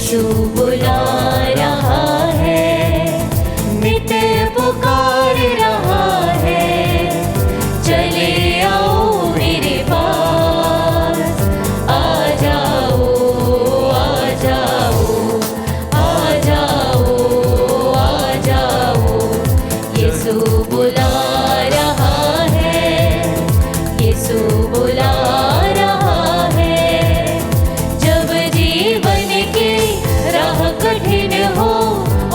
यीशु बुला रहा है, नित्य पुकार रहा है, चले आओ मेरे पास, आ जाओ आ जाओ आ जाओ आ जाओ। यीशु बुला रहा है, यीशु बुला रहा है। जब जीवन की राह कठिन हो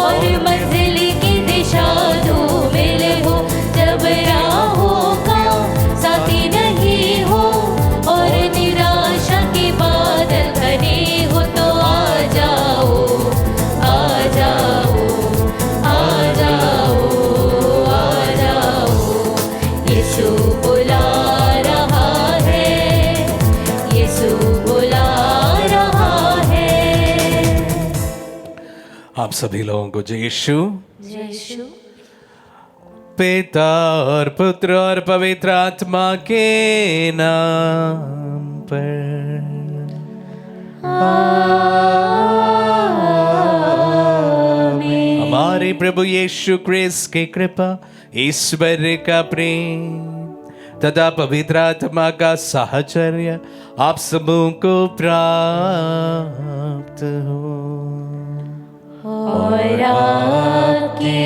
और मंजिल की दिशा धूमिल हो, जब राहों का साथी नहीं हो और निराशा के बादल घने हो, तो आ जाओ आ जाओ आ जाओ आ जाओ। यीशु बुला रहा है, यीशु बुला रहा है। आप सभी लोगों को जय यीशु। यीशु पिता और पुत्र और पवित्र आत्मा के नाम पर हमारे प्रभु यीशु क्रिस्त की कृपा, ईश्वर का प्रेम तथा पवित्र आत्मा का साहचर्य आप सबों को प्राप्त हो। और आपकी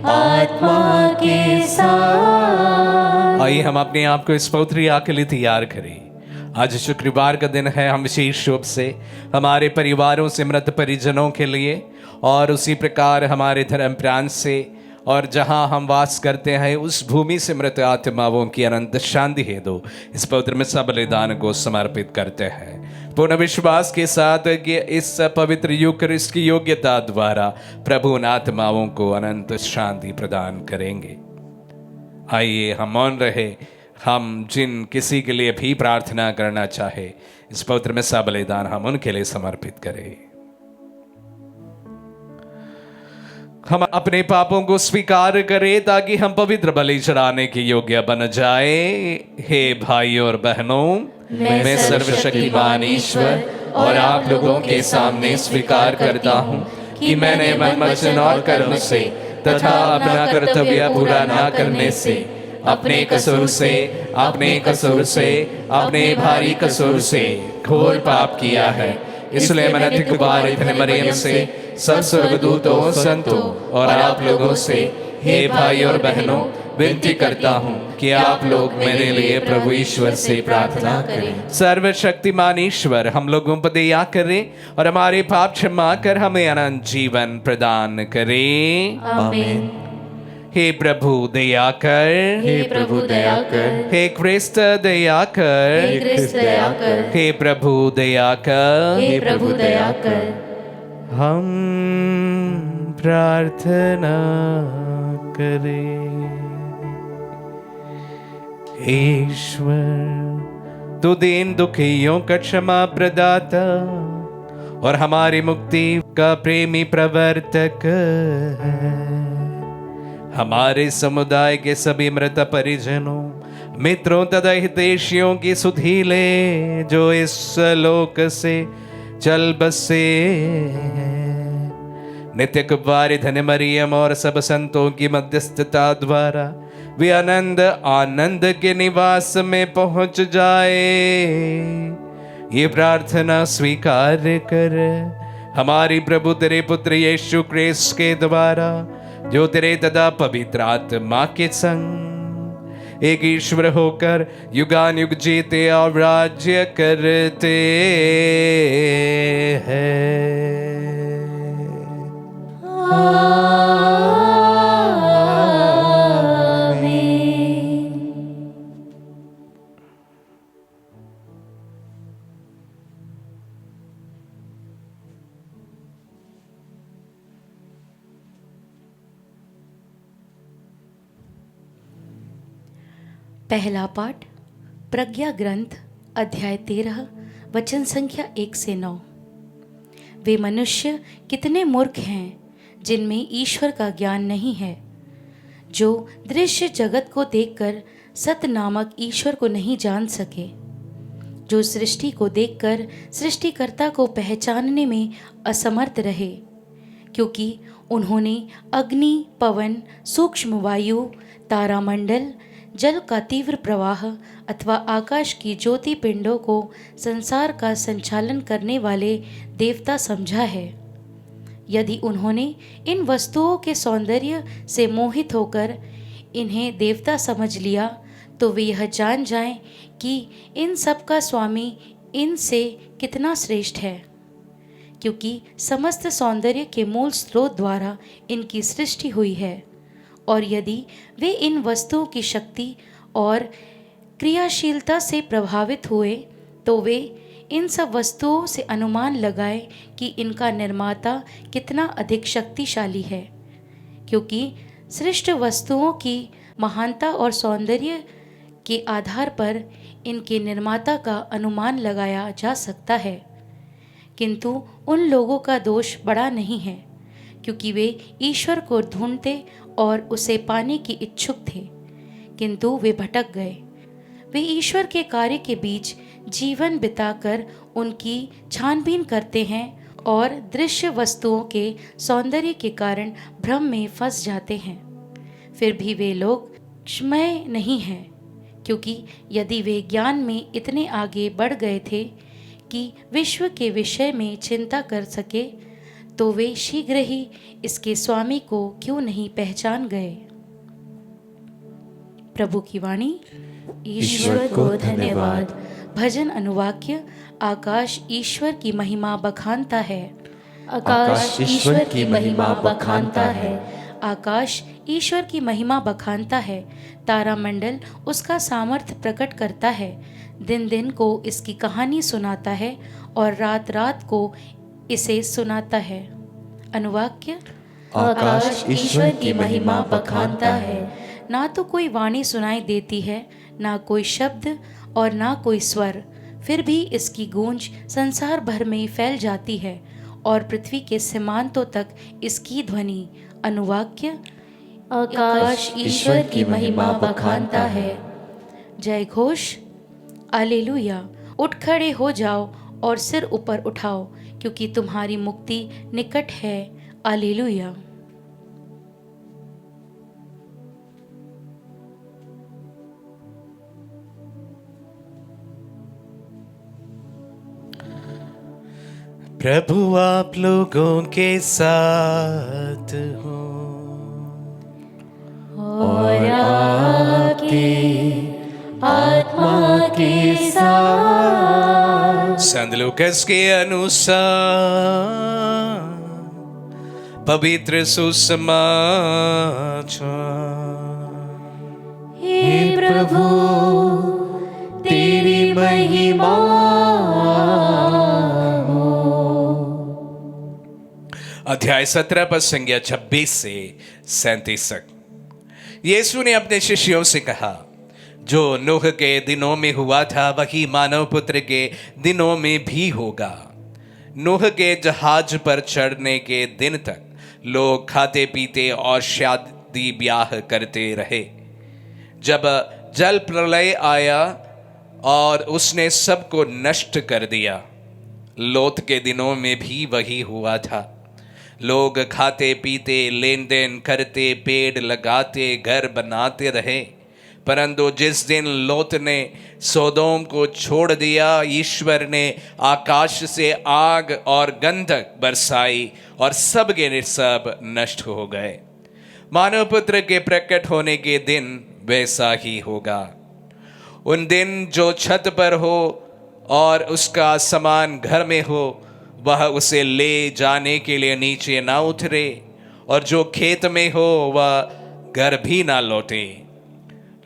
आत्मा के साथ। आइए हम अपने आप को इस पवित्र याग के लिए तैयार करें। आज शुक्रवार का दिन है। हम विशेष रूप से हमारे परिवारों से, मृत परिजनों के लिए और उसी प्रकार हमारे धर्म प्रांत से और जहां हम वास करते हैं उस भूमि से मृत आत्माओं की अनंत शांति हेतु इस पवित्र में सब बलिदान को समर्पित करते हैं। पूर्ण विश्वास के साथ कि इस पवित्र यूकरिस्ट की योग्यता द्वारा प्रभु उन आत्माओं को अनंत शांति प्रदान करेंगे। आइए हम मौन रहे। हम जिन किसी के लिए भी प्रार्थना करना चाहे इस पवित्र में सब बलिदान हम उनके लिए समर्पित करें। हम अपने पापों को स्वीकार करें ताकि हम पवित्र बलि चढ़ाने के योग्य बन जाए। हे भाइयों और बहनों, मैं सर्वशक्तिमान ईश्वर और आप लोगों के सामने स्वीकार करता हूँ कि मैंने मन, वचन और कर्म से तथा अपना कर्तव्य पूरा न करने से, अपने कसूर से, अपने भारी कसूर से घोर पाप किया है। इसलिए मैंने अधिक बार इतने मरियम से, सब स्वर्गदूतों, संतों और आप लोगों से, हे भाई और बहनों, विनती करता हूँ कि आप लोग मेरे लिए प्रभु ईश्वर से प्रार्थना करें। सर्वशक्तिमान ईश्वर हम लोगों पर दया करें और हमारे पाप क्षमा कर हमें अनंत जीवन प्रदान करें। आमीन। हे प्रभु दया कर, हे प्रभु दया कर, हे क्रिस्त दया कर, हे क्रिस्त दया कर, हे प्रभु दया कर, हे प्रभु दया कर। हम प्रार्थना करें। ईश्वर तू दीन दुखियों का क्षमा प्रदाता और हमारी मुक्ति का प्रेमी प्रवर्तक है। हमारे समुदाय के सभी मृत परिजनों, मित्रों तथा हितैषियों की सुधि ले जो इस लोक से चल बसे। नित्य कुमारी धन्य मरियम और सब संतों की मध्यस्थता द्वारा वे आनंद के निवास में पहुंच जाए। ये प्रार्थना स्वीकार कर हमारी प्रभु तेरे पुत्र यीशु क्रिस्त के द्वारा, जो तेरे तथा पवित्र आत्मा के संग एक ईश्वर होकर युगान युग जीते और राज्य करते हैं। पहला पाठ प्रज्ञा ग्रंथ अध्याय 13 वचन संख्या 1 से 9। वे मनुष्य कितने मूर्ख हैं जिनमें ईश्वर का ज्ञान नहीं है, जो दृश्य जगत को देखकर सत नामक ईश्वर को नहीं जान सके। जो सृष्टि को देखकर सृष्टिकर्ता को पहचानने में असमर्थ रहे, क्योंकि उन्होंने अग्नि, पवन, सूक्ष्म वायु, तारामंडल, जल का तीव्र प्रवाह अथवा आकाश की ज्योति पिंडों को संसार का संचालन करने वाले देवता समझा है। यदि उन्होंने इन वस्तुओं के सौंदर्य से मोहित होकर इन्हें देवता समझ लिया, तो वे यह जान जाएं कि इन सब का स्वामी इनसे कितना श्रेष्ठ है, क्योंकि समस्त सौंदर्य के मूल स्रोत द्वारा इनकी सृष्टि हुई है। और यदि वे इन वस्तुओं की शक्ति और क्रियाशीलता से प्रभावित हुए, तो वे इन सब वस्तुओं से अनुमान लगाए कि इनका निर्माता कितना अधिक शक्तिशाली है, क्योंकि सृष्ट वस्तुओं की महानता और सौंदर्य के आधार पर इनके निर्माता का अनुमान लगाया जा सकता है। किंतु उन लोगों का दोष बड़ा नहीं है, क्योंकि वे ईश्वर को ढूंढते और उसे पाने की इच्छुक थे, किंतु वे भटक गए। वे ईश्वर के कार्य के बीच जीवन बिताकर उनकी छानबीन करते हैं और दृश्य वस्तुओं के सौंदर्य के कारण भ्रम में फंस जाते हैं। फिर भी वे लोग क्षमय नहीं हैं, क्योंकि यदि वे ज्ञान में इतने आगे बढ़ गए थे कि विश्व के विषय में चिंता कर सके, तो वे शीघ्र ही इसके स्वामी को क्यों नहीं पहचान गए। प्रभु की वाणी। ईश्वर को धन्यवाद। भजन अनुवाक्य। आकाश ईश्वर की महिमा बखानता है। आकाश ईश्वर की महिमा बखानता है। आकाश ईश्वर की महिमा बखानता है। तारामंडल उसका सामर्थ्य प्रकट करता है। दिन दिन को इसकी कहानी सुनाता है और रात रात को इसे सुनाता है। अनुवाक्य। आकाश ईश्वर की महिमा बखानता है। ना तो कोई वाणी सुनाई देती है, ना कोई शब्द और ना कोई स्वर, फिर भी इसकी गूंज संसार भर में फैल जाती है और पृथ्वी के सीमांतों तक इसकी ध्वनि। अनुवाक्य। आकाश ईश्वर की महिमा बखानता है। जय घोष। आलेलुया। उठ खड़े हो जाओ और सिर ऊपर उठाओ, क्योंकि तुम्हारी मुक्ति निकट है। आलेलुया। प्रभु आप लोगों के साथ हो और आपकी आत्मा के साथ। संत लूकास के अनुसार पवित्र सुसमाचार। हे प्रभु तेरी महिमा हो। अध्याय 17 पद संज्ञा 26 से 37 तक। यीशु ने अपने शिष्यों से कहा, जो नूह के दिनों में हुआ था वही मानव पुत्र के दिनों में भी होगा। नूह के जहाज पर चढ़ने के दिन तक लोग खाते पीते और शादी ब्याह करते रहे। जब जल प्रलय आया और उसने सबको नष्ट कर दिया, लोत के दिनों में भी वही हुआ था। लोग खाते पीते, लेन देन करते, पेड़ लगाते, घर बनाते रहे। परंतु जिस दिन लोत ने सोदोम को छोड़ दिया, ईश्वर ने आकाश से आग और गंधक बरसाई और सब के सब नष्ट हो गए। मानव पुत्र के प्रकट होने के दिन वैसा ही होगा। उन दिन जो छत पर हो और उसका सामान घर में हो, वह उसे ले जाने के लिए नीचे ना उतरे, और जो खेत में हो वह घर भी ना लौटे।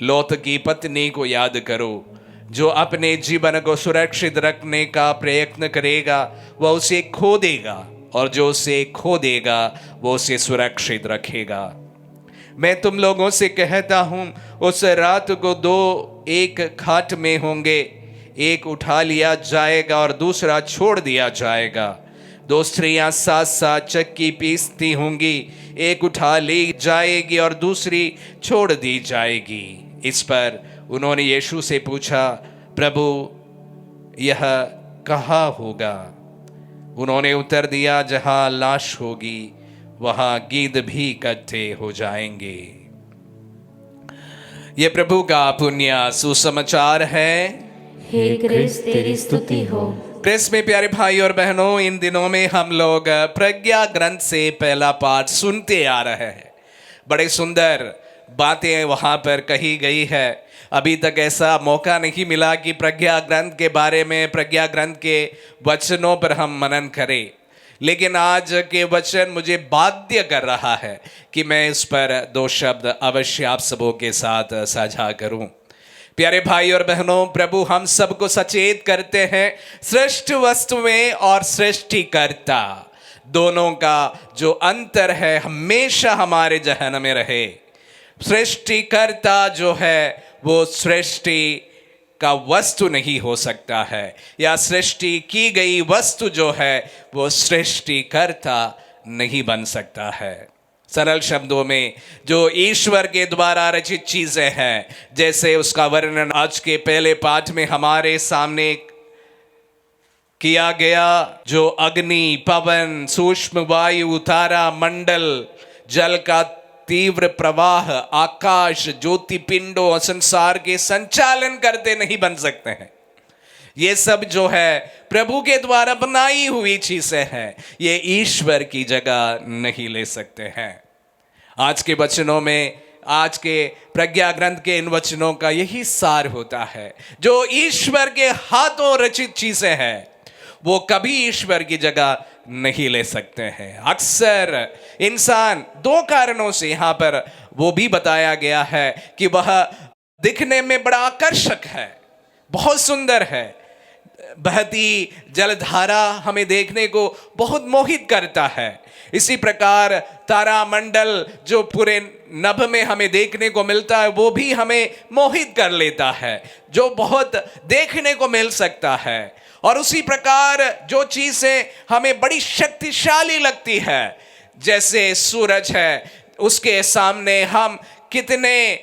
लोत की पत्नी को याद करो, जो अपने जीवन को सुरक्षित रखने का प्रयत्न करेगा वह उसे खो देगा, और जो उसे खो देगा वो उसे सुरक्षित रखेगा। मैं तुम लोगों से कहता हूं, उस रात को दो एक खाट में होंगे, एक उठा लिया जाएगा और दूसरा छोड़ दिया जाएगा। दो स्त्रियां साथ साथ चक्की पीसती होंगी, एक उठा ली जाएगी और दूसरी छोड़ दी जाएगी। इस पर उन्होंने यीशु से पूछा, प्रभु यह कहाँ होगा? उन्होंने उत्तर दिया, जहां लाश होगी वहां गीद भी इकट्ठे हो जाएंगे। ये प्रभु का पुण्य सुसमाचार है। हे क्रिस्त तेरी स्तुति हो। क्रिस्त में प्यारे भाई और बहनों, इन दिनों में हम लोग प्रज्ञा ग्रंथ से पहला पाठ सुनते आ रहे हैं। बड़े सुंदर बातें वहाँ पर कही गई है। अभी तक ऐसा मौका नहीं मिला कि प्रज्ञा ग्रंथ के बारे में, प्रज्ञा ग्रंथ के वचनों पर हम मनन करें, लेकिन आज के वचन मुझे बाध्य कर रहा है कि मैं इस पर दो शब्द अवश्य आप सबों के साथ साझा करूं। प्यारे भाई और बहनों, प्रभु हम सबको सचेत करते हैं सृष्ट वस्तुएं और सृष्टिकर्ता दोनों का जो अंतर है हमेशा हमारे जहन में रहे। सृष्टिकर्ता जो है वो सृष्टि का वस्तु नहीं हो सकता है, या सृष्टि की गई वस्तु जो है वो सृष्टिकर्ता नहीं बन सकता है। सरल शब्दों में जो ईश्वर के द्वारा रचित चीजें हैं, जैसे उसका वर्णन आज के पहले पाठ में हमारे सामने किया गया, जो अग्नि, पवन, सूक्ष्म वायु, तारा मंडल, जल का तीव्र प्रवाह, आकाश, ज्योतिपिंडों और संसार के संचालन करते नहीं बन सकते हैं। ये सब जो है प्रभु के द्वारा बनाई हुई चीजें हैं, ये ईश्वर की जगह नहीं ले सकते हैं। आज के वचनों में, आज के प्रज्ञा ग्रंथ के इन वचनों का यही सार होता है। जो ईश्वर के हाथों रचित चीजें हैं वो कभी ईश्वर की जगह नहीं ले सकते हैं। अक्सर इंसान दो कारणों से, यहां पर वो भी बताया गया है कि वह दिखने में बड़ा आकर्षक है, बहुत सुंदर है। बहती जलधारा हमें देखने को बहुत मोहित करता है। इसी प्रकार तारामंडल जो पूरे नभ में हमें देखने को मिलता है वो भी हमें मोहित कर लेता है, जो बहुत देखने को मिल सकता है। और उसी प्रकार जो चीजें हमें बड़ी शक्तिशाली लगती है, जैसे सूरज है, उसके सामने हम कितने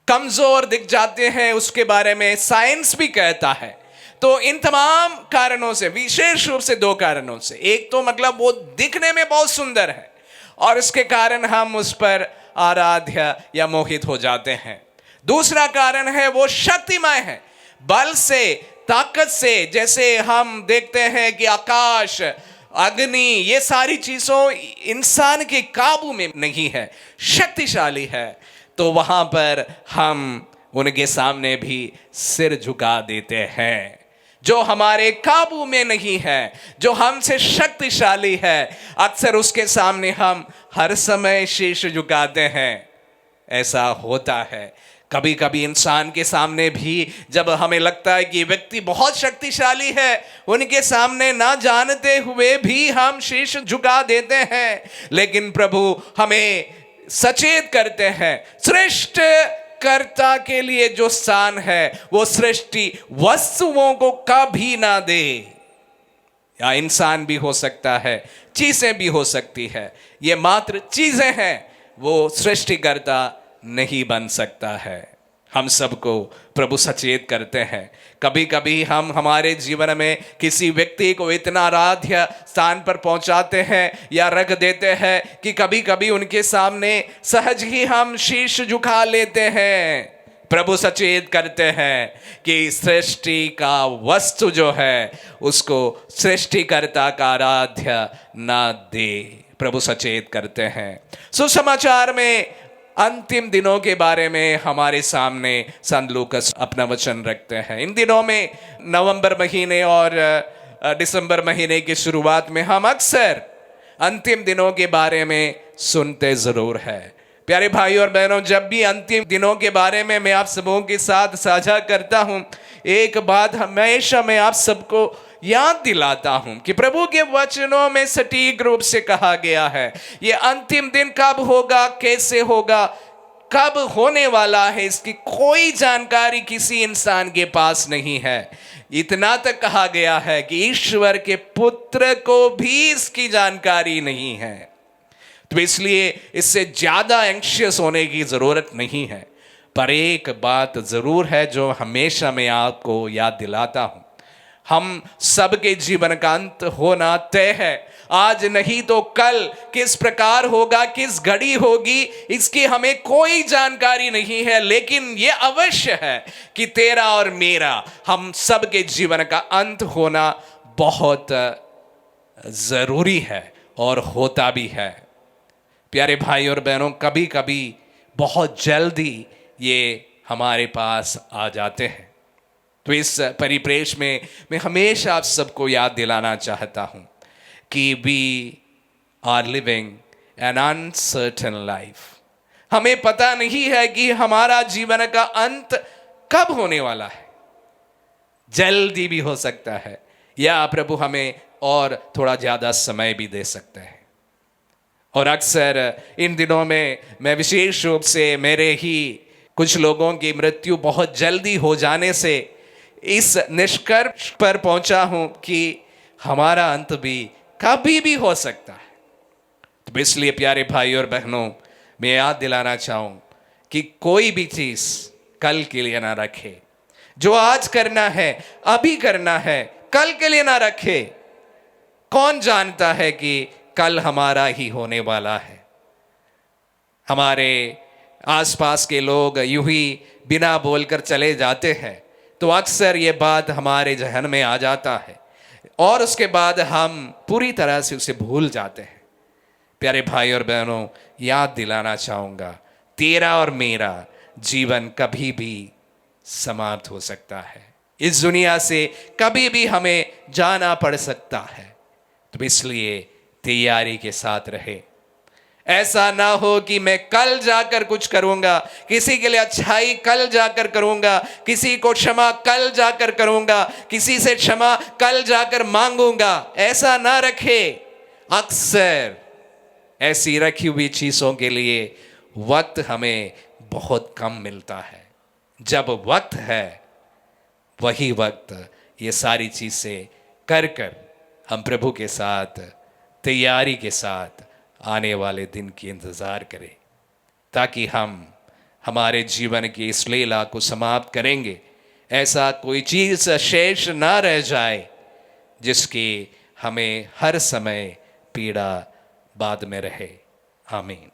कमजोर दिख जाते हैं, उसके बारे में साइंस भी कहता है। तो इन तमाम कारणों से, विशेष रूप से दो कारणों से, एक तो मतलब वो दिखने में बहुत सुंदर है और इसके कारण हम उस पर आराध्य या मोहित हो जाते हैं। दूसरा कारण है वो शक्तिमय है, बल से, ताकत से। जैसे हम देखते हैं कि आकाश, अग्नि, ये सारी चीजों इंसान के काबू में नहीं है, शक्तिशाली है। तो वहां पर हम उनके सामने भी सिर झुका देते हैं। जो हमारे काबू में नहीं है, जो हमसे शक्तिशाली है, अक्सर उसके सामने हम हर समय शीश झुकाते हैं। ऐसा होता है कभी कभी इंसान के सामने भी, जब हमें लगता है कि व्यक्ति बहुत शक्तिशाली है, उनके सामने ना जानते हुए भी हम शीश झुका देते हैं। लेकिन प्रभु हमें सचेत करते हैं, श्रेष्ठ कर्ता के लिए जो स्थान है वो सृष्टि वस्तुओं को कभी ना दे। या इंसान भी हो सकता है, चीजें भी हो सकती है, ये मात्र चीजें हैं, वो सृष्टिकर्ता नहीं बन सकता है। हम सबको प्रभु सचेत करते हैं। कभी कभी हम हमारे जीवन में किसी व्यक्ति को इतना आराध्य स्थान पर पहुंचाते हैं या रख देते हैं कि कभी कभी उनके सामने सहज ही हम शीश झुका लेते हैं। प्रभु सचेत करते हैं कि सृष्टि का वस्तु जो है उसको सृष्टिकर्ता का आराध्य ना दे। प्रभु सचेत करते हैं। सुसमाचार में अंतिम दिनों के बारे में हमारे सामने संत लूकास अपना वचन रखते हैं। इन दिनों में नवंबर महीने और दिसंबर महीने की शुरुआत में हम अक्सर अंतिम दिनों के बारे में सुनते जरूर है। प्यारे भाई और बहनों, जब भी अंतिम दिनों के बारे में मैं आप सबों के साथ साझा करता हूं, एक बात हमेशा मैं आप सबको याद दिलाता हूं कि प्रभु के वचनों में सटीक रूप से कहा गया है ये अंतिम दिन कब होगा, कैसे होगा, कब होने वाला है, इसकी कोई जानकारी किसी इंसान के पास नहीं है। इतना तक कहा गया है कि ईश्वर के पुत्र को भी इसकी जानकारी नहीं है। तो इसलिए इससे ज्यादा एंग्शियस होने की जरूरत नहीं है। पर एक बात जरूर है जो हमेशा मैं आपको याद दिलाता हूं हम सबके जीवन का अंत होना तय है। आज नहीं तो कल किस प्रकार होगा, किस घड़ी होगी, इसकी हमें कोई जानकारी नहीं है, लेकिन यह अवश्य है कि तेरा और मेरा, हम सबके जीवन का अंत होना बहुत जरूरी है और होता भी है। प्यारे भाई और बहनों, कभी कभी बहुत जल्दी ये हमारे पास आ जाते हैं। तो इस परिप्रेक्ष्य में मैं हमेशा आप सबको याद दिलाना चाहता हूं कि we are living an uncertain life. हमें पता नहीं है कि हमारा जीवन का अंत कब होने वाला है। जल्दी भी हो सकता है या प्रभु हमें और थोड़ा ज्यादा समय भी दे सकते हैं। और अक्सर इन दिनों में मैं विशेष रूप से मेरे ही कुछ लोगों की मृत्यु बहुत जल्दी हो जाने से इस निष्कर्ष पर पहुंचा हूं कि हमारा अंत भी कभी भी हो सकता है। तो इसलिए प्यारे भाई और बहनों, मैं याद दिलाना चाहूं कि कोई भी चीज कल के लिए ना रखे। जो आज करना है, अभी करना है, कल के लिए ना रखे। कौन जानता है कि कल हमारा ही होने वाला है। हमारे आसपास के लोग यूं ही बिना बोलकर चले जाते हैं तो अक्सर ये बात हमारे जहन में आ जाता है और उसके बाद हम पूरी तरह से उसे भूल जाते हैं। प्यारे भाई और बहनों, याद दिलाना चाहूँगा, तेरा और मेरा जीवन कभी भी समाप्त हो सकता है। इस दुनिया से कभी भी हमें जाना पड़ सकता है। तो इसलिए तैयारी के साथ रहे। ऐसा ना हो कि मैं कल जाकर कुछ करूंगा, किसी के लिए अच्छाई कल जाकर करूंगा, किसी को क्षमा कल जाकर करूंगा, किसी से क्षमा कल जाकर मांगूंगा। ऐसा ना रखे। अक्सर ऐसी रखी हुई चीजों के लिए वक्त हमें बहुत कम मिलता है। जब वक्त है, वही वक्त ये सारी चीजें कर हम प्रभु के साथ तैयारी के साथ आने वाले दिन की इंतजार करें, ताकि हम हमारे जीवन की इस लीला को समाप्त करेंगे। ऐसा कोई चीज शेष ना रह जाए जिसकी हमें हर समय पीड़ा बाद में रहे। आमीन।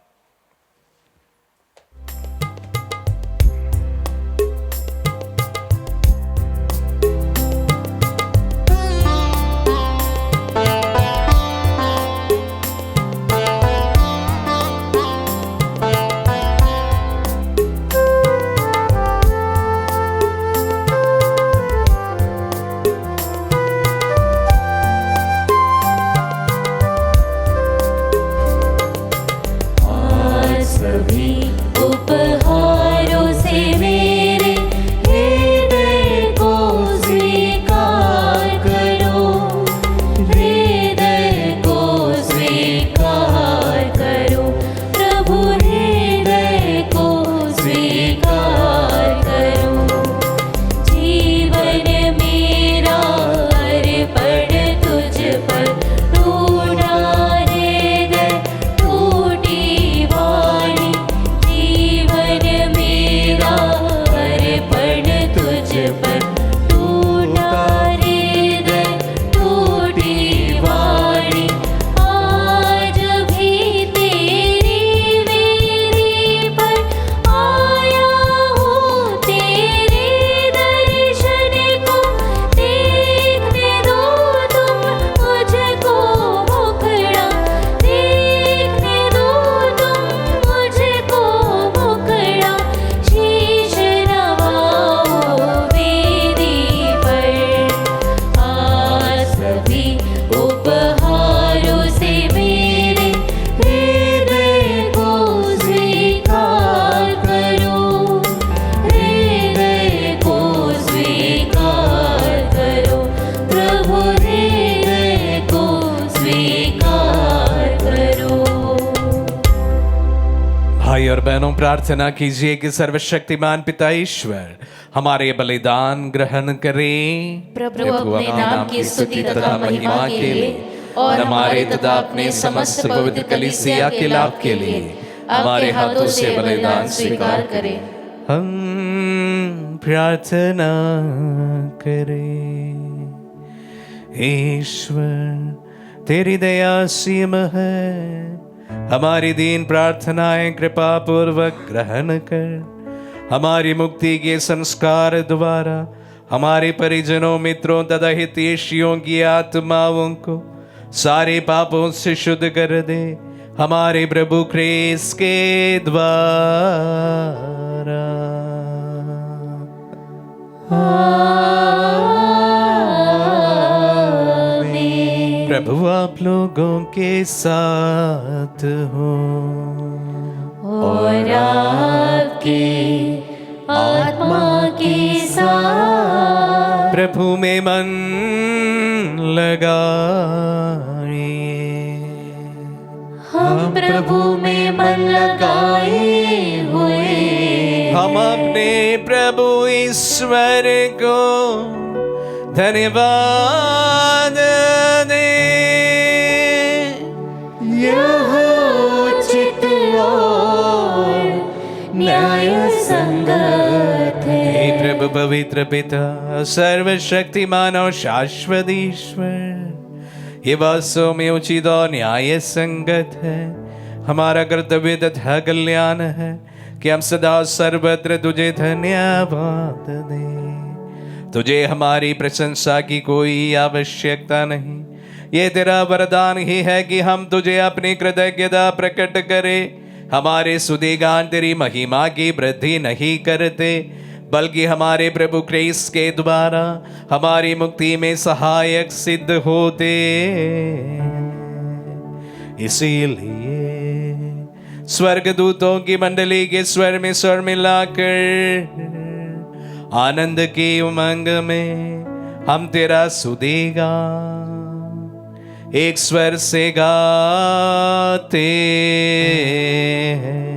भाई और बहनों, प्रार्थना कीजिए कि सर्वशक्तिमान पिता ईश्वर हमारे बलिदान ग्रहण करें। प्रभु अपने नाम की स्तुति तथा महिमा के लिए और हमारे तथा अपने समस्त पवित्र कलीसिया के लाभ के लिए आपके हाथों से बलिदान स्वीकार करें। हम प्रार्थना करें। ईश्वर तेरी दया सीम है, हमारी दीन प्रार्थनाएं कृपा पूर्वक ग्रहण कर हमारी मुक्ति के संस्कार द्वारा हमारे परिजनों, मित्रों तथा हितैषियों की आत्माओं को सारे पापों से शुद्ध कर दे, हमारे प्रभु ख्रीस्त के द्वारा। प्रभु आप लोगों के साथ हो और आपके आत्मा के साथ। प्रभु में मन लगाइए। हम प्रभु में मन लगाए हुए, हम अपने प्रभु ईश्वर को धन्यवाद दें। यह उचित और न्याय संगत है। हे प्रभु पवित्र पिता, सर्वशक्तिमान और शाश्वत ईश्वर, ये वास्तव में उचित और न्याय संगत है, हमारा कर्तव्य तथा कल्याण है कि हम सदा सर्वत्र तुझे धन्यवाद दें। तुझे हमारी प्रशंसा की कोई आवश्यकता नहीं, ये तेरा वरदान ही है कि हम तुझे अपनी कृतज्ञता प्रकट करें। हमारे सुधीगान तेरी महिमा की वृद्धि नहीं करते, बल्कि हमारे प्रभु ख्रीस्त के द्वारा हमारी मुक्ति में सहायक सिद्ध होते। इसीलिए स्वर्गदूतों की मंडली के स्वर में स्वर मिलाकर आनंद की उमंग में हम तेरा सुधीगान एक स्वर से गाते हैं।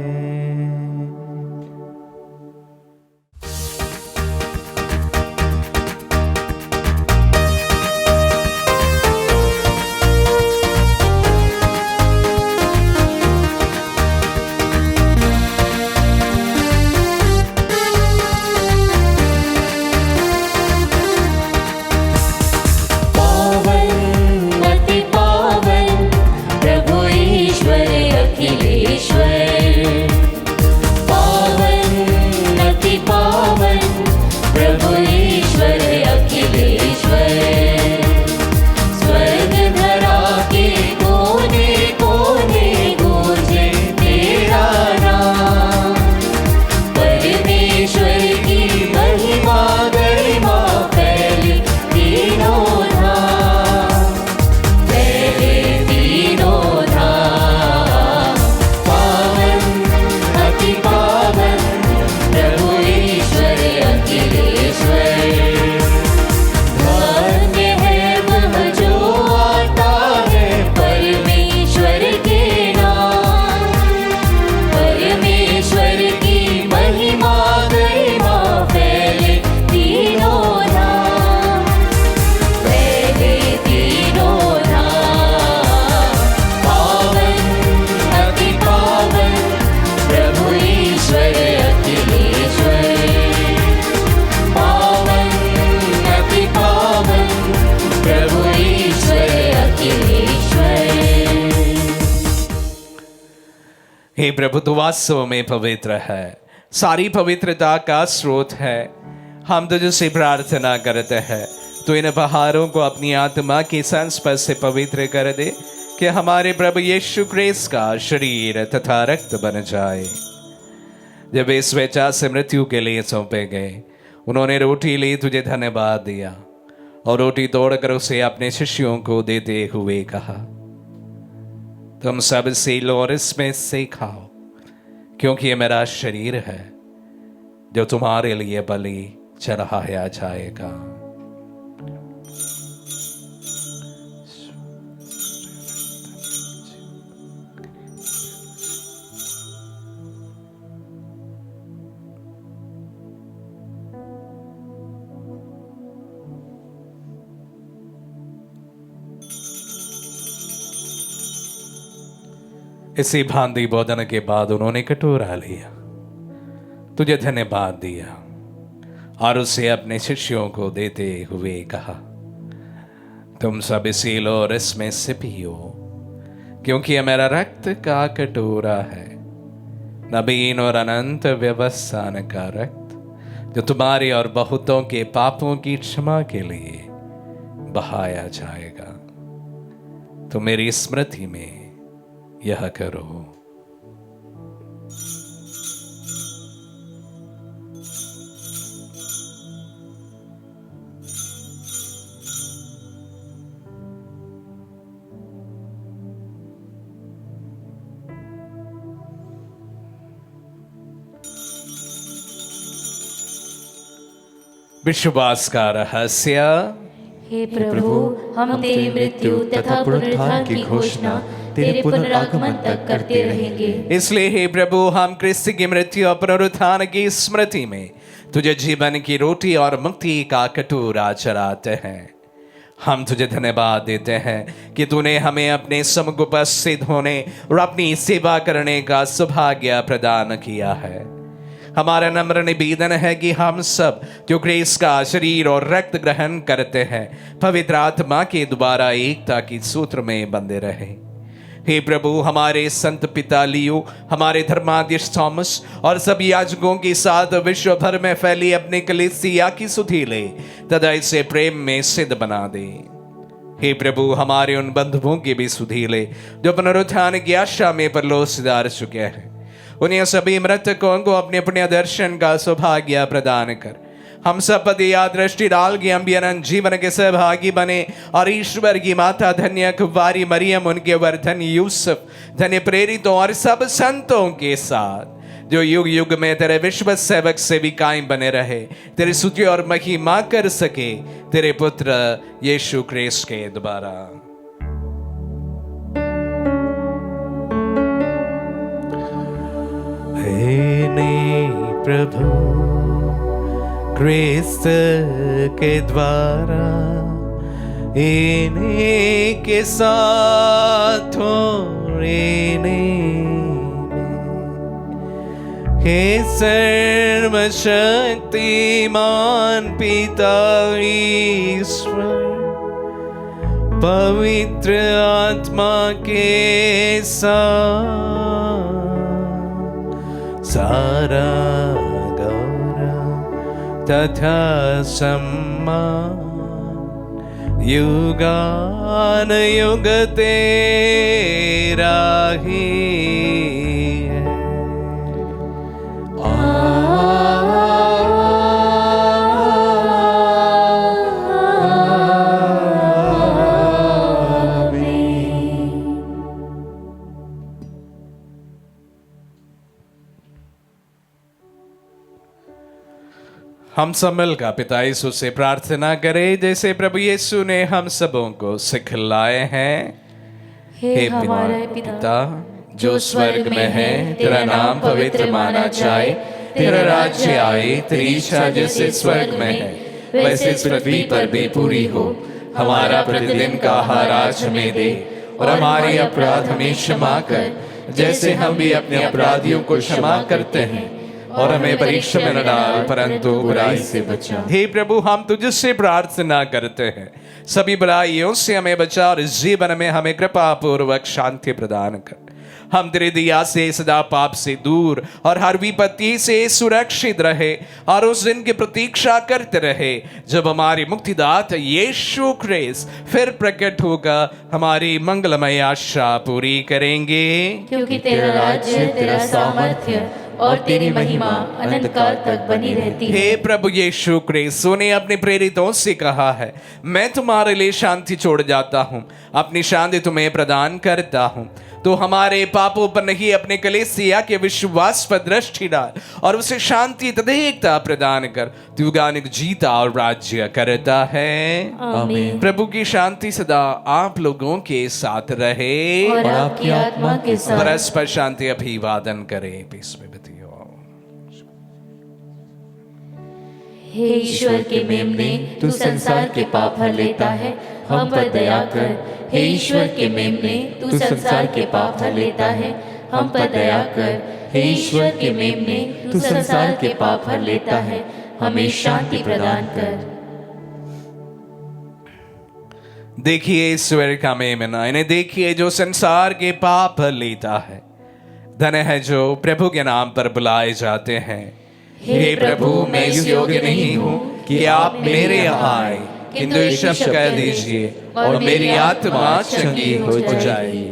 हे प्रभु, तू वास्तव में पवित्र है, सारी पवित्रता का स्रोत है। हम तुझसे प्रार्थना करते हैं, तो इन उपहारों को अपनी आत्मा के संस्पर्श से पवित्र कर दे, कि हमारे प्रभु यीशु ख्रीस्त का शरीर तथा रक्त बन जाए। जब वे स्वेच्छा से मृत्यु के लिए सौंपे गए, उन्होंने रोटी ली, तुझे धन्यवाद दिया और रोटी तोड़कर उसे अपने शिष्यों को देते हुए कहा, तुम सब से लो और इसमें से खाओ, क्योंकि ये मेरा शरीर है जो तुम्हारे लिए बलि चढ़ाया जाएगा। इसी भांति भोजन के बाद उन्होंने कटोरा लिया, तुझे धन्यवाद दिया और उसे अपने शिष्यों को देते हुए कहा, तुम सब इसी लो और इसमें से पियो, क्योंकि यह मेरा रक्त का कटोरा है, नवीन और अनंत व्यवस्थान का रक्त, जो तुम्हारी और बहुतों के पापों की क्षमा के लिए बहाया जाएगा। तो मेरी स्मृति में यह करो। विश्वास का रहस्य। हे प्रभु, हम तेरी मृत्यु तथा पुनरुत्थान की घोषणा तेरे पुनरागमन तक करते रहेंगे। इसलिए हे प्रभु, हम क्रिस्त की मृत्यु और पुनरुत्थान की स्मृति में तुझे जीवन की रोटी और मुक्ति का कटोरा चढ़ाते हैं। हम तुझे धन्यवाद देते हैं कि तूने हमें अपने सम्मुख उपस्थित होने और अपनी सेवा करने का सौभाग्य प्रदान किया है। हमारा नम्र निवेदन है कि हम सब जो क्रिस्त का शरीर और रक्त ग्रहण करते हैं, पवित्र आत्मा के द्वारा एकता की सूत्र में बंधे रहे। हे प्रभु, हमारे संत पिता लियो, हमारे धर्माध्यक्ष थॉमस और सभी याजकों के साथ विश्व भर में फैली अपनी कलीसिया की सुधि ले तथा इसे प्रेम में सिद्ध बना दे। हे प्रभु, हमारे उन बंधुओं की भी सुधि ले जो पुनरुत्थान की आशा में परलोक सिधार चुके हैं। उन्हें सभी मृतकों को अपने पुण्य दर्शन का सौभाग्य प्रदान कर हम सब पति या दृष्टि डाल के हम भी अनंत जीवन के सहभागी बने और ईश्वर की माता धन्य कुंवारी मरियम, उनके वर धन्य यूसुफ, धन्य प्रेरितों और सब संतों के साथ जो युग युग में तेरे विश्व सेवक से भी कायम बने रहे, तेरी स्तुति और महिमा कर सके तेरे पुत्र यीशु क्रिस्त के द्वारा। प्रभु क्रिस्त के द्वारा इन्हीं के साथ और इन्हीं हे सर्वशक्तिमान पिता ईश्वर, पवित्र आत्मा के साथ सारा गौरव तथा सम्मान युगान युग तेरा ही है। हम सब मिलकर पिता यीशु से प्रार्थना करें जैसे प्रभु यीशु ने हम सबों को सिखलाए हैं। हे हमारे पिता जो स्वर्ग में है, तेरा नाम पवित्र माना जाए, तेरा राज्य आए, तेरी इच्छा जैसे स्वर्ग में है वैसे पृथ्वी पर भी पूरी हो। हमारा प्रतिदिन का आहार आज हमें दे और हमारे अपराध हमें क्षमा कर जैसे हम भी अपने अपराधियों को क्षमा करते हैं, और हमें परीक्षा में न डाल परंतु बुराई से बचा। हे प्रभु, हम तुझसे प्रार्थना करते हैं सभी बुराइयों से हमें बचा और इस जीवन में हमें कृपा पूर्वक शांति प्रदान कर। हम तेरी दया से सदा पाप से दूर और हर विपत्ति से सुरक्षित रहे और उस दिन की प्रतीक्षा करते रहे जब हमारी मुक्तिदाता यीशु क्रिस्त फिर प्रकट होगा हमारी मंगलमय आशा पूरी करेंगे। क्योंकि तेरा राज्य, तेरा सामर्थ्य और तेरी महिमा अनंत काल तक बनी रहती है। हे प्रभु यीशु क्रिस्त ने अपने प्रेरितों से कहा है, मैं तुम्हारे लिए शांति छोड़ जाता हूँ, अपनी शांति तुम्हें प्रदान करता हूँ। तो हमारे पापों पर नहीं अपने कलीसिया के विश्वास पर दृष्टि डाल और उसे शांति तथा एकता प्रदान कर। तू युगानुग जीता और राज्य करता है। आमीन। प्रभु की शांति सदा आप लोगों के साथ रहे और आपकी आत्मा के साथ। परस्पर शांति अभिवादन करें। हे ईश्वर के मेमने, तू संसार के पाप हर लेता है, हम पर दया कर। हे ईश्वर के मेमने, तू संसार के पाप हर लेता है, हम पर दया कर। हे ईश्वर के मेमने, तू संसार के पाप हर लेता है, हमें शांति प्रदान कर। देखिए ईश्वर का मेमना, इन्हें देखिए जो संसार के पाप लेता है। धन्य है जो प्रभु के नाम पर बुलाए जाते हैं। हे प्रभु, मैं इस योग्य नहीं हूँ कि आप मेरे यहाँ आए, किंतु एक शब्द कह दीजिए और मेरी आत्मा चंगी हो जाएगी।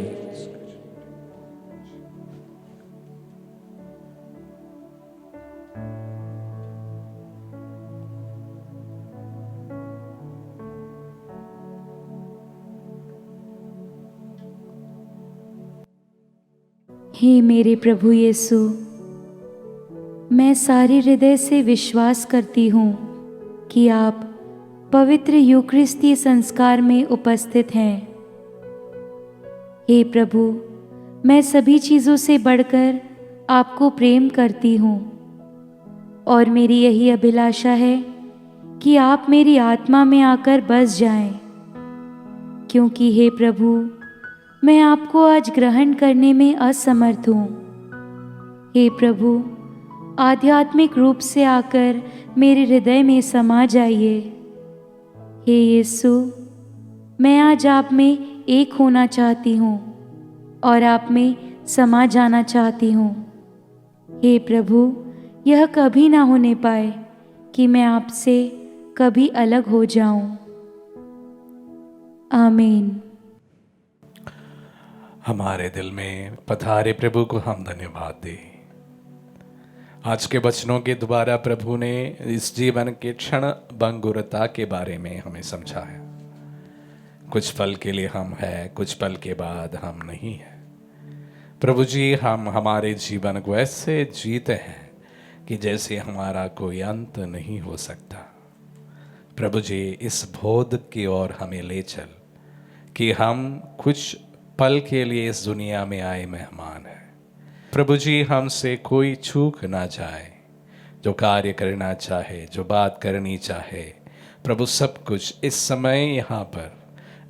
हे मेरे प्रभु यीशु, मैं सारे हृदय से विश्वास करती हूँ कि आप पवित्र यूकरिस्ती संस्कार में उपस्थित हैं। हे प्रभु, मैं सभी चीज़ों से बढ़कर आपको प्रेम करती हूँ और मेरी यही अभिलाषा है कि आप मेरी आत्मा में आकर बस जाएं, क्योंकि हे प्रभु, मैं आपको आज ग्रहण करने में असमर्थ हूँ। हे प्रभु, आध्यात्मिक रूप से आकर मेरे हृदय में समा जाइए। हे यीशु, मैं आज आप में एक होना चाहती हूँ और आप में समा जाना चाहती हूँ। हे प्रभु, यह कभी ना होने पाए कि मैं आपसे कभी अलग हो जाऊं। आमीन। हमारे दिल में पधारे प्रभु को हम धन्यवाद दें। आज के वचनों के द्वारा प्रभु ने इस जीवन के क्षण भंगुरता के बारे में हमें समझाया। कुछ पल के लिए हम हैं, कुछ पल के बाद हम नहीं हैं। प्रभु जी, हम हमारे जीवन को ऐसे जीते हैं कि जैसे हमारा कोई अंत नहीं हो सकता। प्रभु जी, इस बोध की ओर हमें ले चल कि हम कुछ पल के लिए इस दुनिया में आए मेहमान हैं। प्रभु जी, हमसे कोई चूक ना जाए। जो कार्य करना चाहे, जो बात करनी चाहे, प्रभु सब कुछ इस समय यहाँ पर,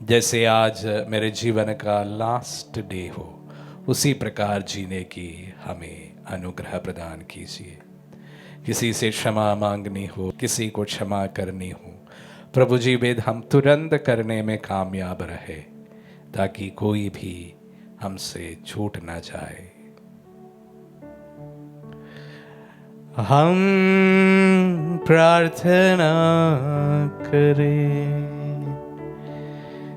जैसे आज मेरे जीवन का लास्ट डे हो, उसी प्रकार जीने की हमें अनुग्रह प्रदान कीजिए। किसी से क्षमा मांगनी हो, किसी को क्षमा करनी हो, प्रभु जी वेद हम तुरंत करने में कामयाब रहे, ताकि कोई भी हमसे छूट ना जाए। हम प्रार्थना करें।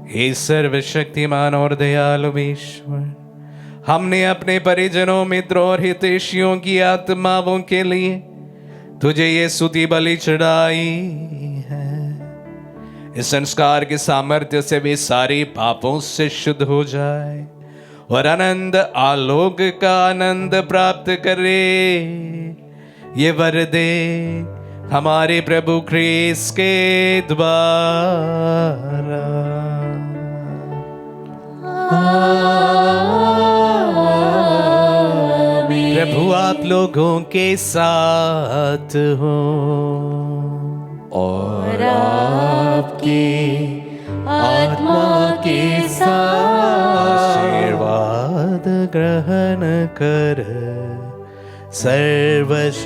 हे सर्वशक्तिमान और दयालु ईश्वर, हमने अपने परिजनों, मित्रों और हितैषियों की आत्माओं के लिए तुझे ये स्तुति बलि चढ़ाई है। इस संस्कार के सामर्थ्य से वे सारे पापों से शुद्ध हो जाए और आनंद आलोक का आनंद प्राप्त करे। ये वर दे हमारे प्रभु ख्रीस्त के द्वारा। प्रभु आप लोगों के साथ हो और आपकी आत्मा के साथ। आशीर्वाद ग्रहण कर सर्वशक्तिमान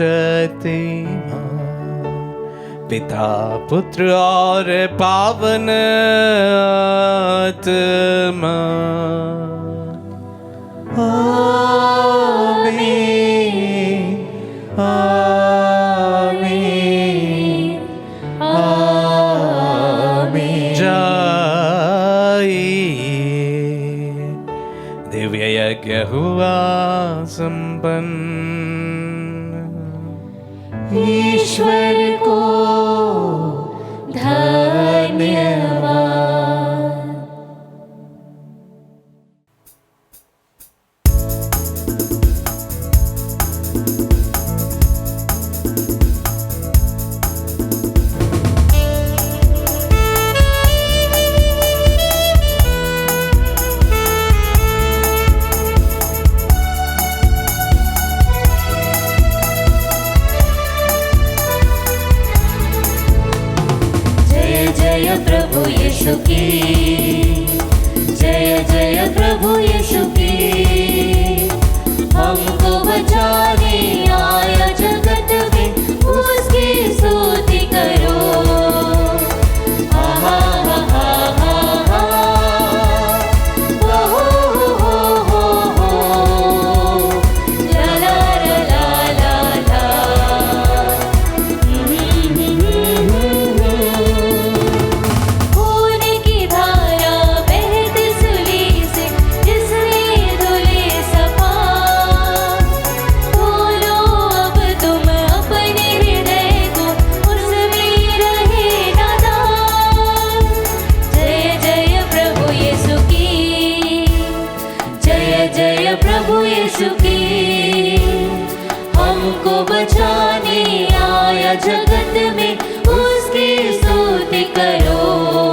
पिता, पुत्र और पावन आत्मा। आमीन, आमीन, आमीन। जाइए, दिव्य यज्ञ हुआ संपन्न। ईश्वर को धन्यवाद। प्रभु यीशु की जय जय, प्रभु यीशु की। हमको बचाने आया जगत में, उसकी स्तुति करो। हा हा हा हा हा। यीशु की। हमको बचाने आया जगत में, उसकी स्तुति करो।